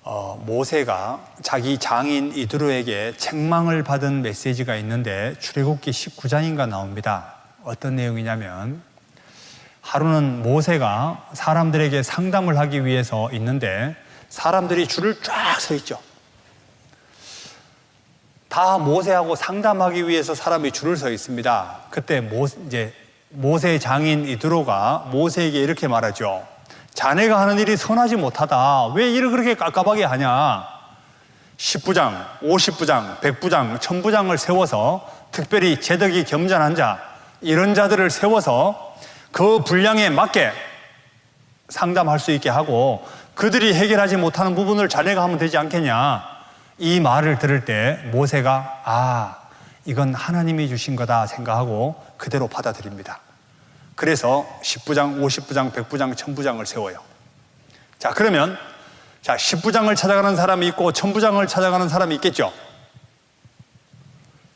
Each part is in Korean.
모세가 자기 장인 이드로에게 책망을 받은 메시지가 있는데 출애굽기 19장인가 나옵니다. 어떤 내용이냐면 하루는 모세가 사람들에게 상담을 하기 위해서 있는데 사람들이 줄을 쫙 서 있죠. 다 모세하고 상담하기 위해서 사람이 줄을 서 있습니다. 그때 모세 장인 이드로가 모세에게 이렇게 말하죠. 자네가 하는 일이 선하지 못하다. 왜 일을 그렇게 깝깝하게 하냐? 10부장, 50부장, 100부장, 1000부장을 세워서 특별히 재덕이 겸전한 자, 이런 자들을 세워서 그 분량에 맞게 상담할 수 있게 하고 그들이 해결하지 못하는 부분을 자네가 하면 되지 않겠냐? 이 말을 들을 때 모세가 이건 하나님이 주신 거다 생각하고 그대로 받아들입니다. 그래서 10부장, 50부장, 100부장, 1000부장을 세워요. 자, 그러면 10부장을 찾아가는 사람이 있고 1000부장을 찾아가는 사람이 있겠죠.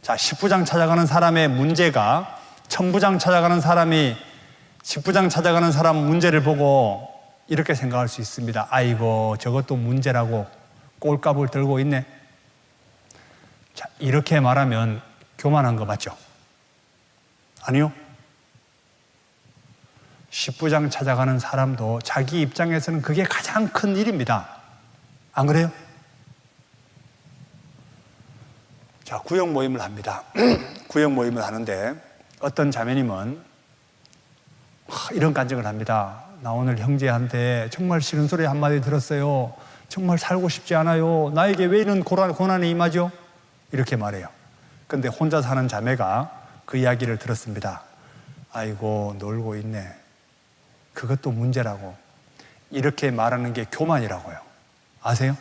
자, 10부장 찾아가는 사람의 문제가 1000부장 찾아가는 사람이 10부장 찾아가는 사람 문제를 보고 이렇게 생각할 수 있습니다. 아이고, 저것도 문제라고 꼴값을 들고 있네. 자, 이렇게 말하면 교만한 거 맞죠? 아니요. 10부장 찾아가는 사람도 자기 입장에서는 그게 가장 큰 일입니다. 안 그래요? 자, 구역 모임을 합니다. 구역 모임을 하는데 어떤 자매님은 이런 간증을 합니다. 나 오늘 형제한테 정말 싫은 소리 한마디 들었어요. 정말 살고 싶지 않아요. 나에게 왜 이런 고난이 임하죠? 이렇게 말해요. 근데 혼자 사는 자매가 그 이야기를 들었습니다. 아이고, 놀고 있네. 그것도 문제라고. 이렇게 말하는 게 교만이라고요. 아세요?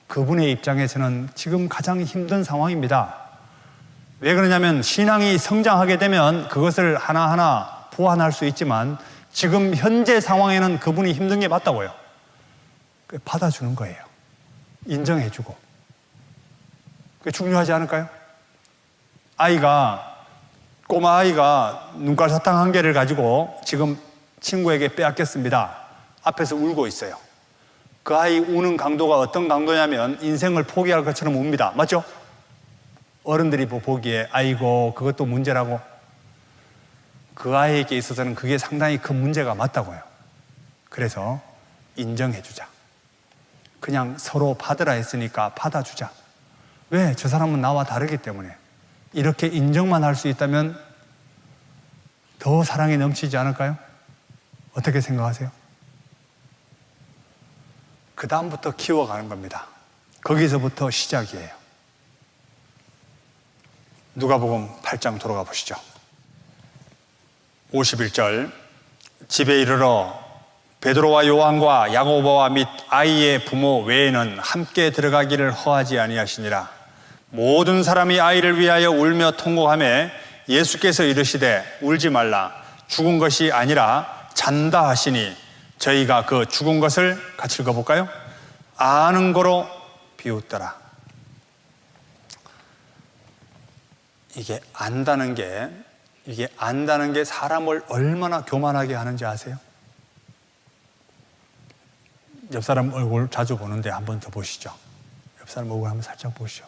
그분의 입장에서는 지금 가장 힘든 상황입니다. 왜 그러냐면 신앙이 성장하게 되면 그것을 하나하나 보완할 수 있지만 지금 현재 상황에는 그분이 힘든 게 맞다고요. 받아주는 거예요. 인정해주고. 그게 중요하지 않을까요? 꼬마 아이가 눈깔 사탕 한 개를 가지고 지금 친구에게 빼앗겼습니다. 앞에서 울고 있어요. 그 아이 우는 강도가 어떤 강도냐면 인생을 포기할 것처럼 웁니다. 맞죠? 어른들이 보기에 아이고, 그것도 문제라고. 그 아이에게 있어서는 그게 상당히 큰 문제가 맞다고요. 그래서 인정해주자. 그냥 서로 받으라 했으니까 받아주자. 왜? 저 사람은 나와 다르기 때문에. 이렇게 인정만 할 수 있다면 더 사랑이 넘치지 않을까요? 어떻게 생각하세요? 그 다음부터 키워가는 겁니다. 거기서부터 시작이에요. 누가복음 8장 돌아가 보시죠. 51절. 집에 이르러 베드로와 요한과 야고보와 및 아이의 부모 외에는 함께 들어가기를 허하지 아니하시니라. 모든 사람이 아이를 위하여 울며 통곡하며 예수께서 이르시되 울지 말라. 죽은 것이 아니라 잔다 하시니 저희가 그 죽은 것을 같이 읽어볼까요? 아는 거로 비웃더라. 이게 안다는 게 사람을 얼마나 교만하게 하는지 아세요? 옆 사람 얼굴 자주 보는데 한 번 더 보시죠. 옆 사람 얼굴 한번 살짝 보시죠.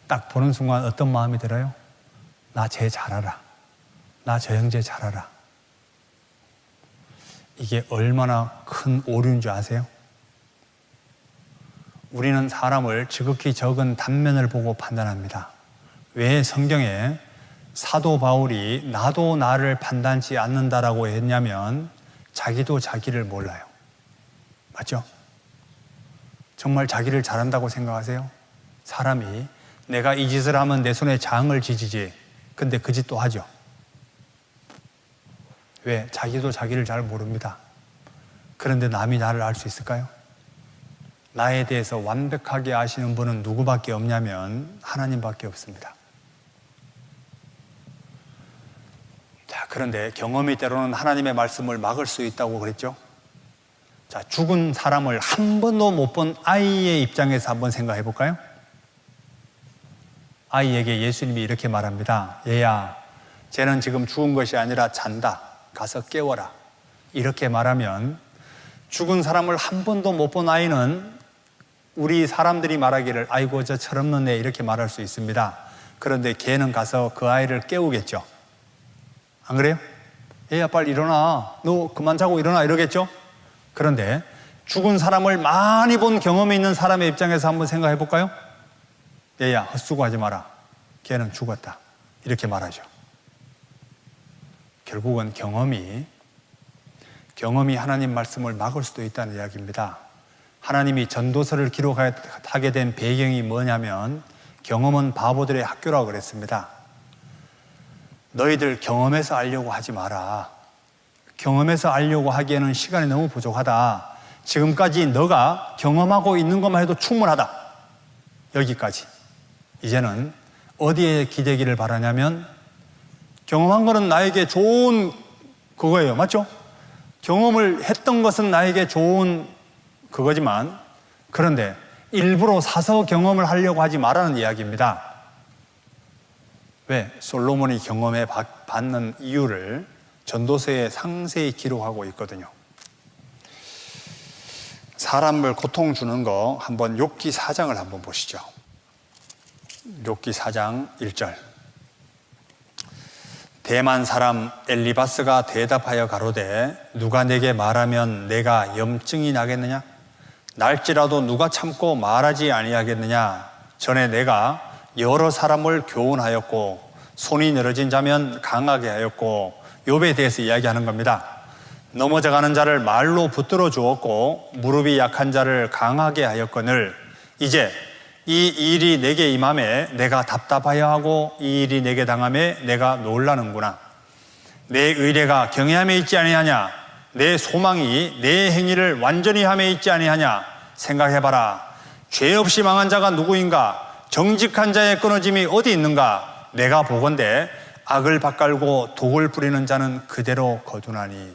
딱 보는 순간 어떤 마음이 들어요? 나 쟤 잘 알아. 나 저 형제 잘 알아. 이게 얼마나 큰 오류인 줄 아세요? 우리는 사람을 지극히 적은 단면을 보고 판단합니다. 왜 성경에 사도 바울이 나도 나를 판단치 않는다라고 했냐면 자기도 자기를 몰라요. 맞죠? 정말 자기를 잘한다고 생각하세요? 사람이 내가 이 짓을 하면 내 손에 장을 지지지. 근데 그 짓도 하죠. 왜? 자기도 자기를 잘 모릅니다. 그런데 남이 나를 알 수 있을까요? 나에 대해서 완벽하게 아시는 분은 누구밖에 없냐면 하나님밖에 없습니다. 자, 그런데 경험이 때로는 하나님의 말씀을 막을 수 있다고 그랬죠? 자, 죽은 사람을 한 번도 못 본 아이의 입장에서 한번 생각해 볼까요? 아이에게 예수님이 이렇게 말합니다. 얘야, 쟤는 지금 죽은 것이 아니라 잔다. 가서 깨워라. 이렇게 말하면 죽은 사람을 한 번도 못 본 아이는 우리 사람들이 말하기를 아이고 저 철없는 애 이렇게 말할 수 있습니다. 그런데 걔는 가서 그 아이를 깨우겠죠. 안 그래요? 얘야 빨리 일어나. 너 그만 자고 일어나 이러겠죠. 그런데 죽은 사람을 많이 본 경험이 있는 사람의 입장에서 한번 생각해 볼까요? 얘야 헛수고하지 마라. 걔는 죽었다. 이렇게 말하죠. 결국은 경험이 하나님 말씀을 막을 수도 있다는 이야기입니다. 하나님이 전도서를 기록하게 된 배경이 뭐냐면 경험은 바보들의 학교라고 그랬습니다. 너희들 경험해서 알려고 하지 마라. 경험해서 알려고 하기에는 시간이 너무 부족하다. 지금까지 너가 경험하고 있는 것만 해도 충분하다. 여기까지. 이제는 어디에 기대기를 바라냐면 경험한 거는 나에게 좋은 그거예요. 맞죠? 경험을 했던 것은 나에게 좋은 그거지만 그런데 일부러 사서 경험을 하려고 하지 말라는 이야기입니다. 왜? 솔로몬이 경험해 받는 이유를 전도서에 상세히 기록하고 있거든요. 사람을 고통 주는 거 한번 욥기 4장을 한번 보시죠. 욥기 4장 1절. 대만 사람 엘리바스가 대답하여 가로되 누가 내게 말하면 내가 염증이 나겠느냐? 날지라도 누가 참고 말하지 아니하겠느냐? 전에 내가 여러 사람을 교훈하였고 손이 늘어진 자면 강하게 하였고 욥에 대해서 이야기하는 겁니다. 넘어져가는 자를 말로 붙들어 주었고 무릎이 약한 자를 강하게 하였거늘 이제 이 일이 내게 임함에 내가 답답하여 하고 이 일이 내게 당함에 내가 놀라는구나. 내 의뢰가 경외함에 있지 아니하냐? 내 소망이 내 행위를 완전히 함에 있지 아니하냐? 생각해봐라. 죄 없이 망한 자가 누구인가? 정직한 자의 끊어짐이 어디 있는가? 내가 보건대 악을 밭갈고 독을 부리는 자는 그대로 거두나니.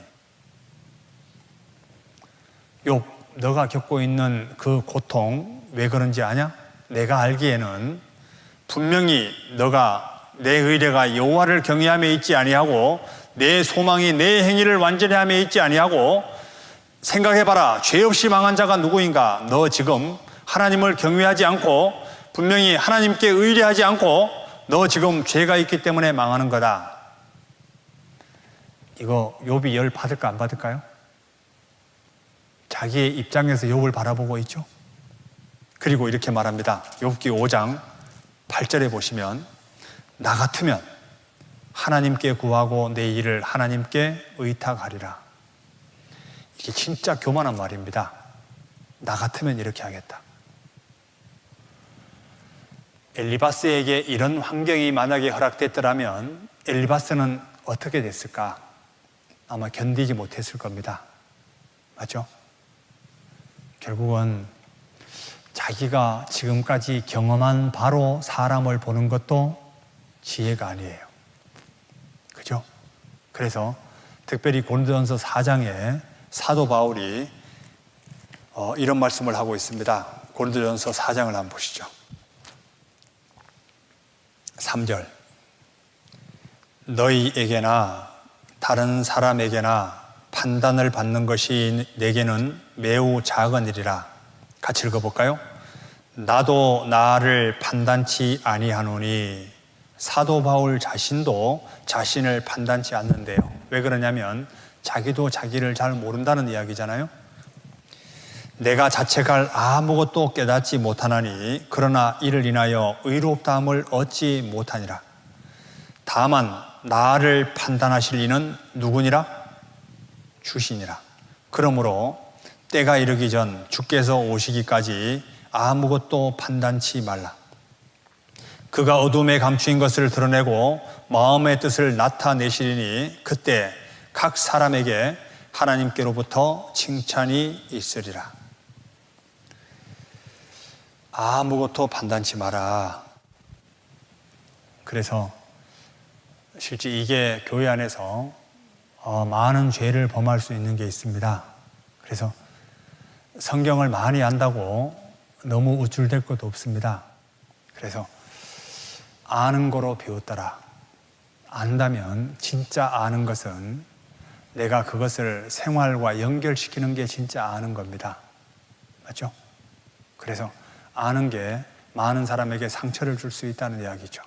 욥, 너가 겪고 있는 그 고통 왜 그런지 아냐? 내가 알기에는 분명히 너가 내 의뢰가 여호와를 경외함에 있지 아니하고 내 소망이 내 행위를 완전히 함에 있지 아니하고 생각해봐라. 죄 없이 망한 자가 누구인가? 너 지금 하나님을 경외하지 않고 분명히 하나님께 의뢰하지 않고 너 지금 죄가 있기 때문에 망하는 거다. 이거 욥이 열 받을까 안 받을까요? 자기의 입장에서 욥을 바라보고 있죠. 그리고 이렇게 말합니다. 욥기 5장 8절에 보시면 나 같으면 하나님께 구하고 내 일을 하나님께 의탁하리라. 이게 진짜 교만한 말입니다. 나 같으면 이렇게 하겠다. 엘리바스에게 이런 환경이 만약에 허락됐더라면 엘리바스는 어떻게 됐을까? 아마 견디지 못했을 겁니다. 맞죠? 결국은 자기가 지금까지 경험한 바로 사람을 보는 것도 지혜가 아니에요. 그죠? 그래서 특별히 고린도전서 4장에 사도 바울이 이런 말씀을 하고 있습니다. 고린도전서 4장을 한번 보시죠. 3절. 너희에게나 다른 사람에게나 판단을 받는 것이 내게는 매우 작은 일이라. 같이 읽어볼까요? 나도 나를 판단치 아니하노니. 사도 바울 자신도 자신을 판단치 않는데요. 왜 그러냐면 자기도 자기를 잘 모른다는 이야기잖아요. 내가 자책할 아무것도 깨닫지 못하나니 그러나 이를 인하여 의롭다함을 얻지 못하니라. 다만 나를 판단하실 이는 누구니라? 주시니라. 그러므로 때가 이르기 전 주께서 오시기까지 아무것도 판단치 말라. 그가 어둠에 감추인 것을 드러내고 마음의 뜻을 나타내시리니 그때 각 사람에게 하나님께로부터 칭찬이 있으리라. 아무것도 판단치 마라. 그래서 실제 이게 교회 안에서 많은 죄를 범할 수 있는 게 있습니다. 그래서 성경을 많이 안다고 너무 우쭐댈 것도 없습니다. 그래서 아는 거로 배웠더라. 안다면 진짜 아는 것은 내가 그것을 생활과 연결시키는 게 진짜 아는 겁니다. 맞죠? 그래서 아는 게 많은 사람에게 상처를 줄 수 있다는 이야기죠.